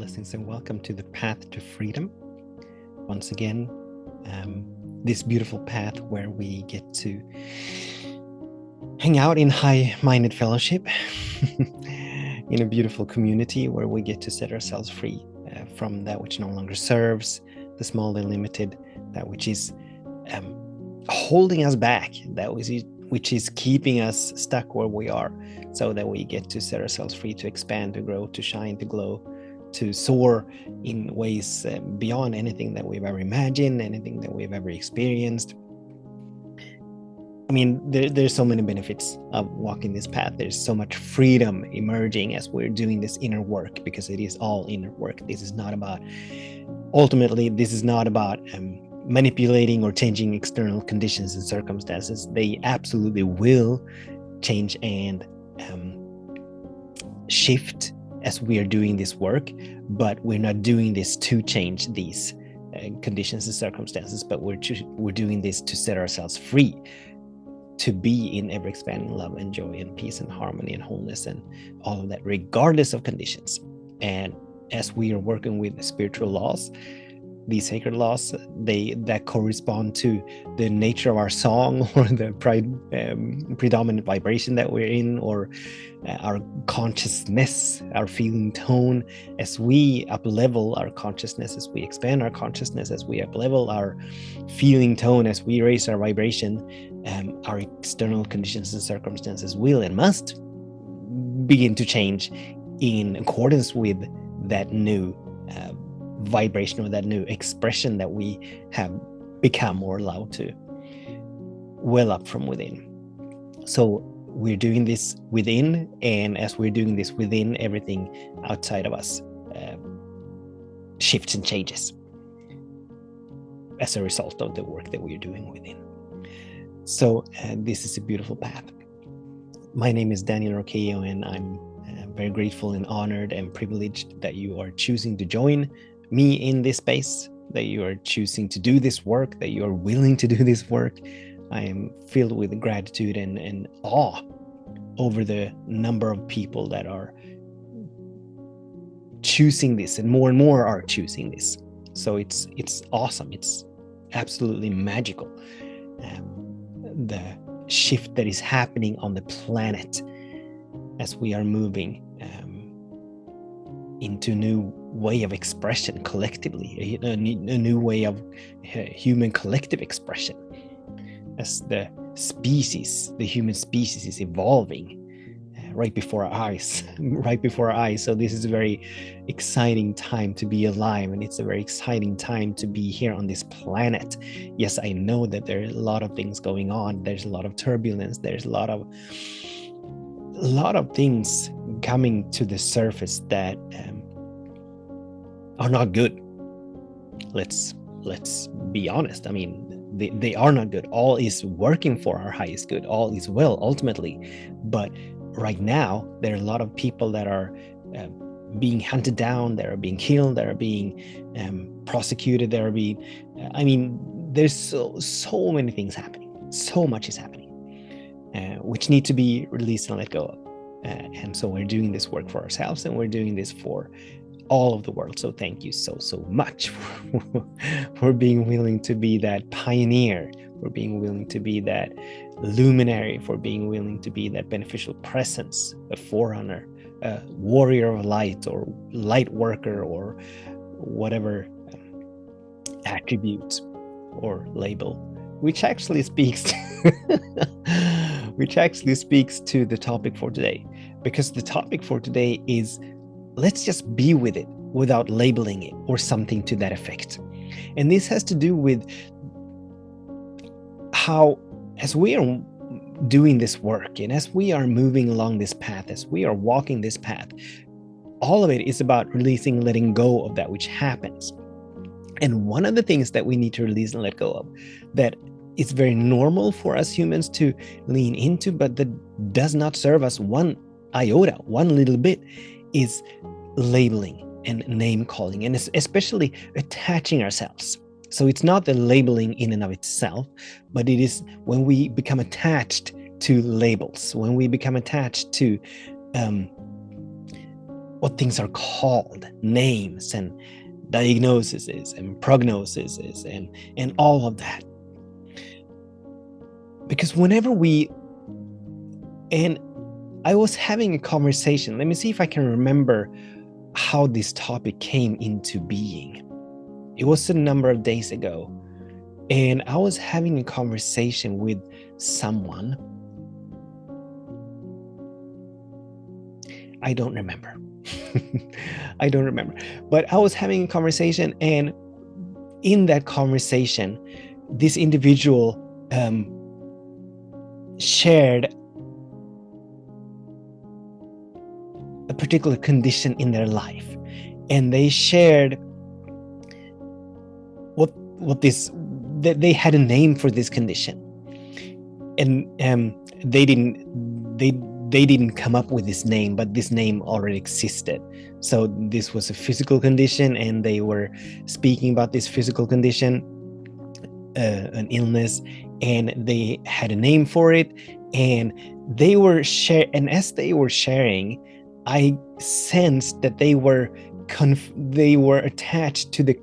Blessings and welcome to the Path to Freedom. Once again, this beautiful path where we get to hang out in high-minded fellowship in a beautiful community where we get to set ourselves free from that which no longer serves, the small, the limited, that which is holding us back, that which is keeping us stuck where we are, so that we get to set ourselves free to expand, to grow, to shine, to glow, to soar in ways beyond anything that we've ever imagined, anything that we've ever experienced. I mean, there's so many benefits of walking this path. There's so much freedom emerging as we're doing this inner work, because it is all inner work. This is not about, ultimately, this is not about manipulating or changing external conditions and circumstances. They absolutely will change and shift as we are doing this work, but we're not doing this to change these conditions and circumstances, but we're doing this to set ourselves free, to be in ever-expanding love and joy and peace and harmony and wholeness and all of that, regardless of conditions. And as we are working with spiritual laws, these sacred laws, that correspond to the nature of our song, or the predominant vibration that we're in, or our consciousness, our feeling tone. As we up-level our consciousness, as we expand our consciousness, as we up-level our feeling tone, as we raise our vibration, our external conditions and circumstances will and must begin to change in accordance with that new vibration, or that new expression that we have become or allowed to well up from within. So we're doing this within, and as we're doing this within, everything outside of us shifts and changes as a result of the work that we're doing within. So this is a beautiful path. My name is Daniel Roquillo, and I'm very grateful and honored and privileged that you are choosing to join me in this space, that you are choosing to do this work, that you are willing to do this work. I am filled with gratitude and awe over the number of people that are choosing this, and more are choosing this. So it's awesome. It's absolutely magical. The shift that is happening on the planet as we are moving into a new way of expression collectively, a new way of human collective expression, as the species, the human species, is evolving right before our eyes. So this is a very exciting time to be alive, and it's a very exciting time to be here on this planet. Yes, I know that there are a lot of things going on. There's a lot of turbulence. There's a lot of things coming to the surface that are not good. Let's be honest. I mean, they are not good. All is working for our highest good. All is well ultimately, but right now there are a lot of people that are being hunted down, that are being killed, that are being prosecuted, that are being there's so many things happening. So much is happening, which need to be released and let go of. And so we're doing this work for ourselves, and we're doing this for all of the world. So thank you so much for being willing to be that pioneer, for being willing to be that luminary, for being willing to be that beneficial presence, a forerunner, a warrior of light, or light worker, or whatever attribute or label, which actually speaks to the topic for today. Because the topic for today is, let's just be with it without labeling it or something to that effect. And this has to do with how, as we are doing this work, and as we are moving along this path, as we are walking this path, all of it is about releasing, letting go of that which happens. And one of the things that we need to release and let go of, that it's very normal for us humans to lean into, but that does not serve us one iota, one little bit, is labeling and name calling, and especially attaching ourselves. So it's not the labeling in and of itself, but it is when we become attached to labels, when we become attached to what things are called, names and diagnoses and prognoses and all of that. Because and I was having a conversation, let me see if I can remember how this topic came into being. It was a number of days ago, and I was having a conversation with someone. I don't remember. I don't remember. But I was having a conversation, and in that conversation, this individual shared a particular condition in their life, and they shared what this, that they had a name for this condition, and they didn't come up with this name, but this name already existed. So this was a physical condition, and they were speaking about this physical condition, an illness, and they had a name for it, and they were and as they were sharing, I sensed that they were attached to the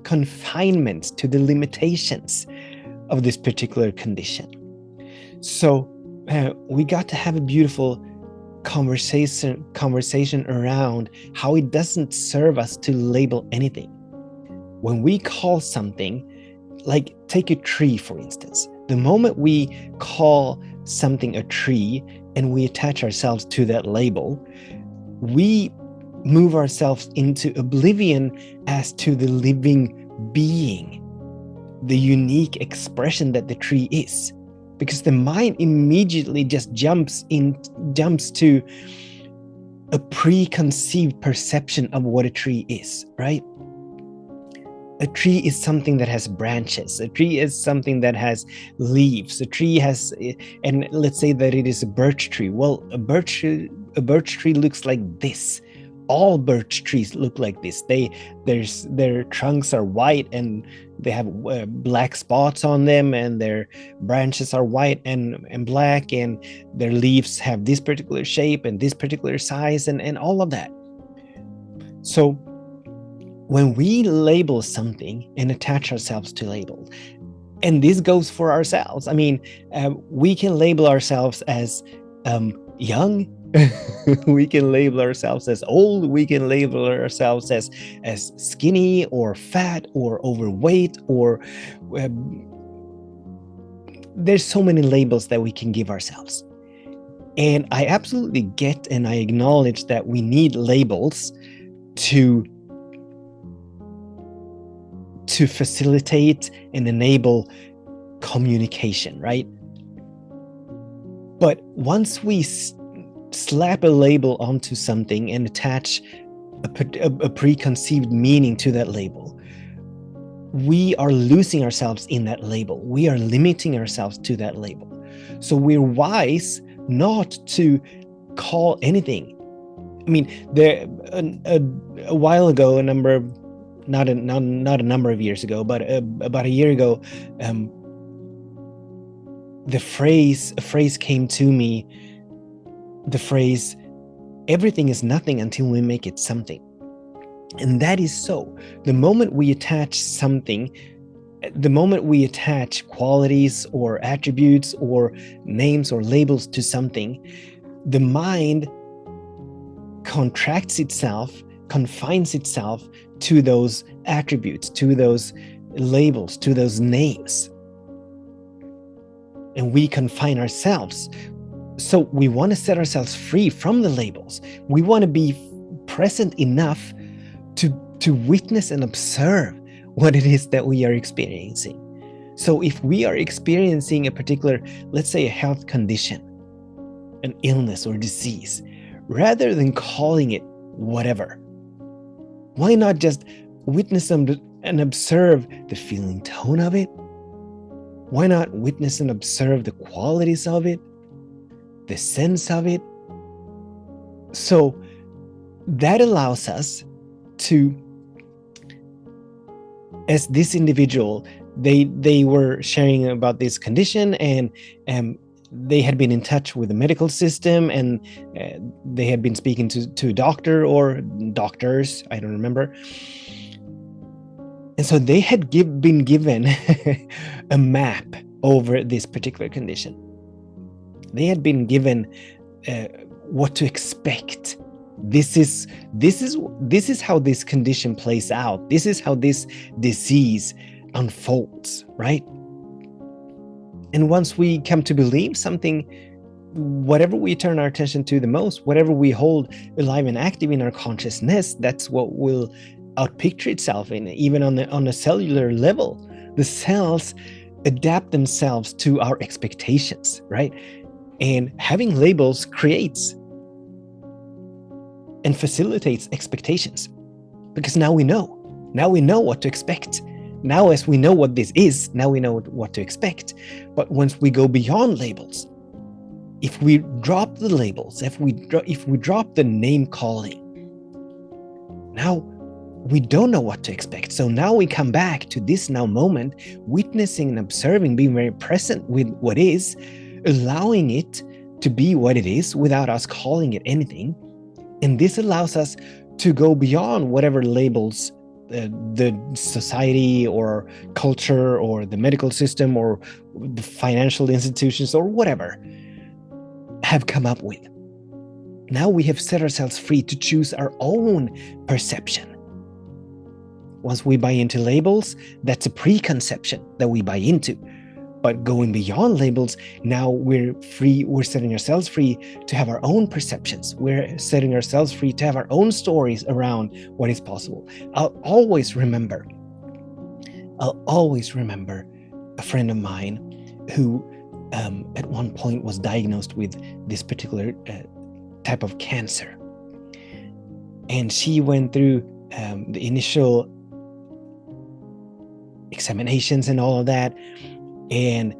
confinements, to the limitations of this particular condition. So we got to have a beautiful conversation around how it doesn't serve us to label anything. When we call something, like take a tree, for instance, the moment we call something a tree and we attach ourselves to that label, we move ourselves into oblivion as to the living being, the unique expression that the tree is. Because the mind immediately just jumps to a preconceived perception of what a tree is, right? A tree is something that has branches. A tree is something that has leaves. A tree has, and let's say that it is a birch tree. Well, a birch tree looks like this. All birch trees look like this. Their trunks are white and they have black spots on them, and their branches are white and black, and their leaves have this particular shape and this particular size and all of that. So when we label something and attach ourselves to labels, and this goes for ourselves, I mean, we can label ourselves as young, we can label ourselves as old, we can label ourselves as skinny or fat or overweight, or there's so many labels that we can give ourselves. And I absolutely get and I acknowledge that we need labels to facilitate and enable communication, right? But once we slap a label onto something and attach a preconceived meaning to that label, we are losing ourselves in that label. We are limiting ourselves to that label. So we're wise not to call anything. I mean, there a while ago, not a number of years ago, but about a year ago, a phrase came to me. The phrase, everything is nothing until we make it something. And that is so. The moment we attach something, the moment we attach qualities or attributes or names or labels to something, the mind contracts itself, confines itself to those attributes, to those labels, to those names. And we confine ourselves. So we want to set ourselves free from the labels. We want to be present enough to witness and observe what it is that we are experiencing. So if we are experiencing a particular, let's say a health condition, an illness or disease, rather than calling it whatever, why not just witness and observe the feeling tone of it? Why not witness and observe the qualities of it, the sense of it? So that allows us to, as this individual, they were sharing about this condition, and they had been in touch with the medical system, and they had been speaking to a doctor or doctors, I don't remember. And so they had been given a map over this particular condition. They had been given what to expect. This is how this condition plays out. This is how this disease unfolds, right? And once we come to believe something, whatever we turn our attention to the most, whatever we hold alive and active in our consciousness, that's what will outpicture itself in, even on a cellular level. The cells adapt themselves to our expectations, right? And having labels creates and facilitates expectations, because now we know what to expect. Now, as we know what this is, now we know what to expect. But once we go beyond labels, if we drop the labels, if we drop the name calling, now we don't know what to expect. So now we come back to this now moment, witnessing and observing, being very present with what is, allowing it to be what it is without us calling it anything. And this allows us to go beyond whatever labels the society or culture or the medical system or the financial institutions or whatever have come up with. Now we have set ourselves free to choose our own perception. Once we buy into labels, that's a preconception that we buy into. But going beyond labels, now we're free, we're setting ourselves free to have our own perceptions. We're setting ourselves free to have our own stories around what is possible. I'll always remember a friend of mine who at one point was diagnosed with this particular type of cancer. And she went through the initial examinations and all of that. And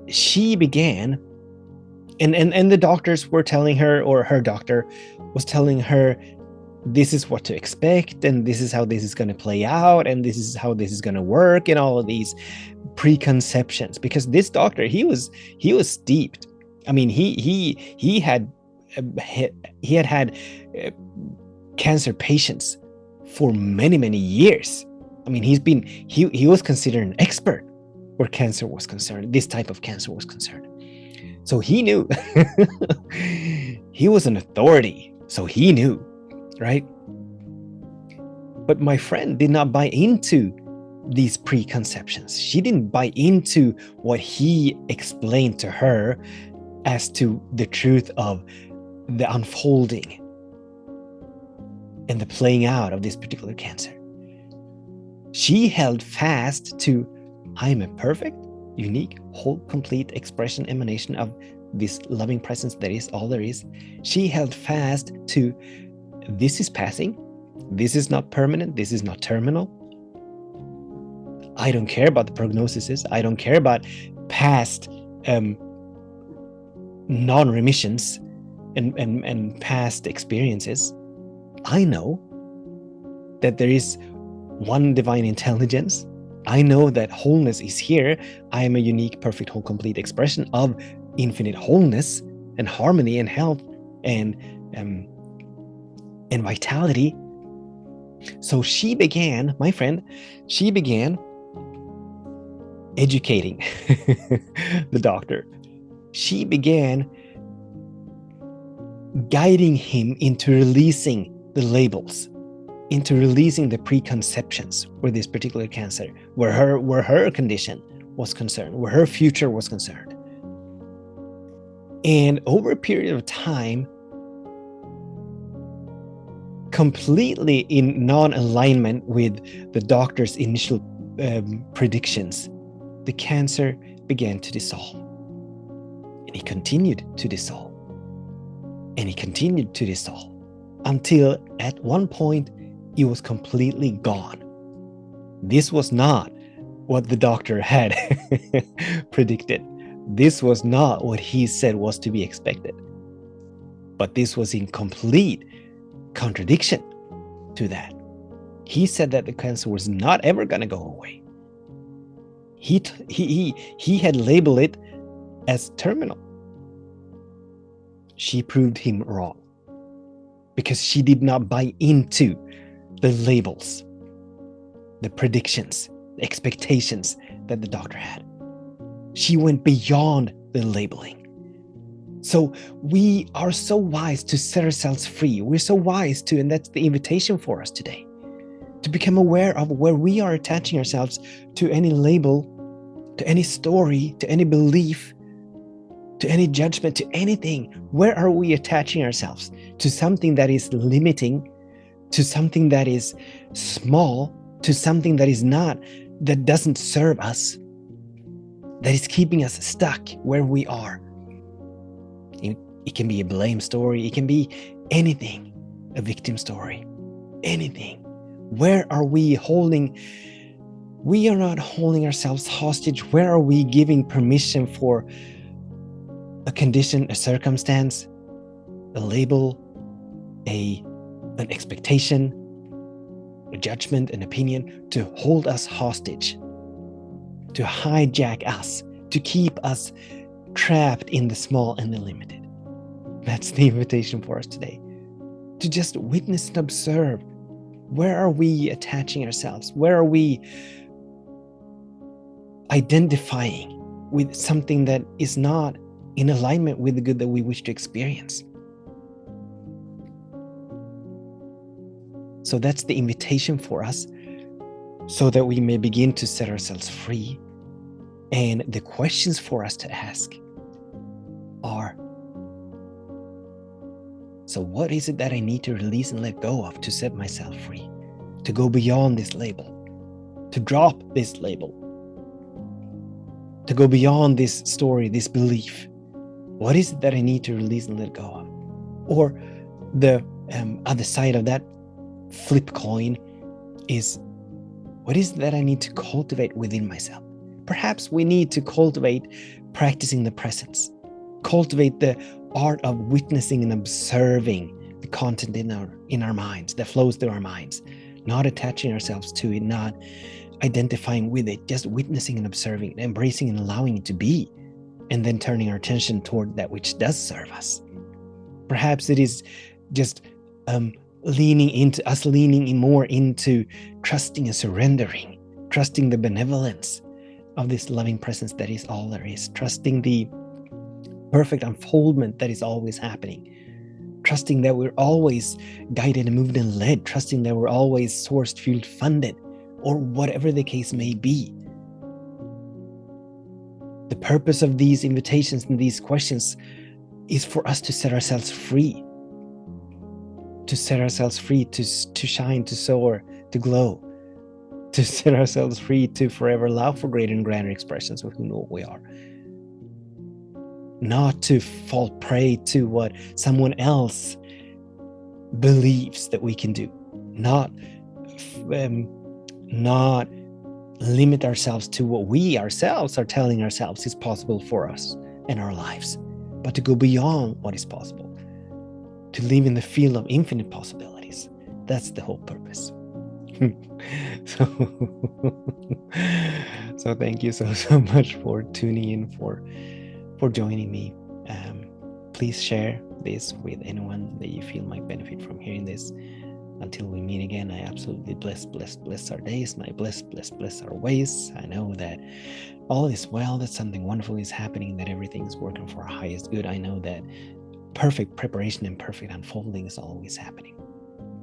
she began, and the doctors were telling her, or her doctor was telling her, this is what to expect, and this is how this is going to play out, and this is how this is going to work, and all of these preconceptions. Because this doctor, he was steeped. I mean, he had cancer patients for many years. I mean, he was considered an expert where cancer was concerned, this type of cancer was concerned. So he knew. He was an authority, so he knew, right? But my friend did not buy into these preconceptions. She didn't buy into what he explained to her as to the truth of the unfolding and the playing out of this particular cancer. She held fast to, I am a perfect, unique, whole, complete expression, emanation of this loving presence that is all there is. She held fast to, this is passing, this is not permanent, this is not terminal. I don't care about the prognoses. I don't care about past non-remissions and past experiences. I know that there is one divine intelligence. I know that wholeness is here. I am a unique, perfect, whole, complete expression of infinite wholeness and harmony and health and vitality. So she began, my friend, she began educating the doctor. She began guiding him into releasing the labels, into releasing the preconceptions for this particular cancer, where her condition was concerned, where her future was concerned. And over a period of time, completely in non-alignment with the doctor's initial predictions, the cancer began to dissolve. And it continued to dissolve. And it continued to dissolve until at one point it was completely gone. This was not what the doctor had predicted. This was not what he said was to be expected. But this was in complete contradiction to that. He said that the cancer was not ever going to go away. He had labeled it as terminal. She proved him wrong because she did not buy into the labels, the predictions, the expectations that the doctor had. She went beyond the labeling. So we are so wise to set ourselves free. We're so wise to, and that's the invitation for us today, to become aware of where we are attaching ourselves to any label, to any story, to any belief, to any judgment, to anything. Where are we attaching ourselves? To something that is limiting, to something that is small, to something that is not, that doesn't serve us, that is keeping us stuck where we are. It can be a blame story, it can be anything, a victim story, anything. Where are we holding? We are not holding ourselves hostage. Where are we giving permission for a condition, a circumstance, a label, an expectation, a judgment, an opinion to hold us hostage, to hijack us, to keep us trapped in the small and the limited? That's the invitation for us today, to just witness and observe. Where are we attaching ourselves? Where are we identifying with something that is not in alignment with the good that we wish to experience? So that's the invitation for us, so that we may begin to set ourselves free. And the questions for us to ask are, so what is it that I need to release and let go of to set myself free? To go beyond this label, to drop this label, to go beyond this story, this belief. What is it that I need to release and let go of? Or the other side of that flip coin is, what is it that I need to cultivate within myself? Perhaps we need to cultivate practicing the presence, cultivate the art of witnessing and observing the content in our minds that flows through our minds, not attaching ourselves to it, not identifying with it, just witnessing and observing, embracing and allowing it to be, and then turning our attention toward that which does serve us. Perhaps it is just leaning more into trusting and surrendering, trusting the benevolence of this loving presence that is all there is, trusting the perfect unfoldment that is always happening, trusting that we're always guided and moved and led, trusting that we're always sourced, fueled, funded, or whatever the case may be. The purpose of these invitations and these questions is for us to set ourselves free, to shine, to soar, to glow, to set ourselves free to forever love for greater and grander expressions of who know we are. Not to fall prey to what someone else believes that we can do. Not limit ourselves to what we ourselves are telling ourselves is possible for us in our lives, but to go beyond what is possible, to live in the field of infinite possibilities. That's the whole purpose. So thank you so much for tuning in, for joining me. Please share this with anyone that you feel might benefit from hearing this. Until we meet again, I absolutely bless our days, and I bless our ways. I know that all is well, that something wonderful is happening, that everything's working for our highest good. I know that perfect preparation and perfect unfolding is always happening.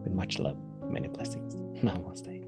With much love, many blessings. Namaste.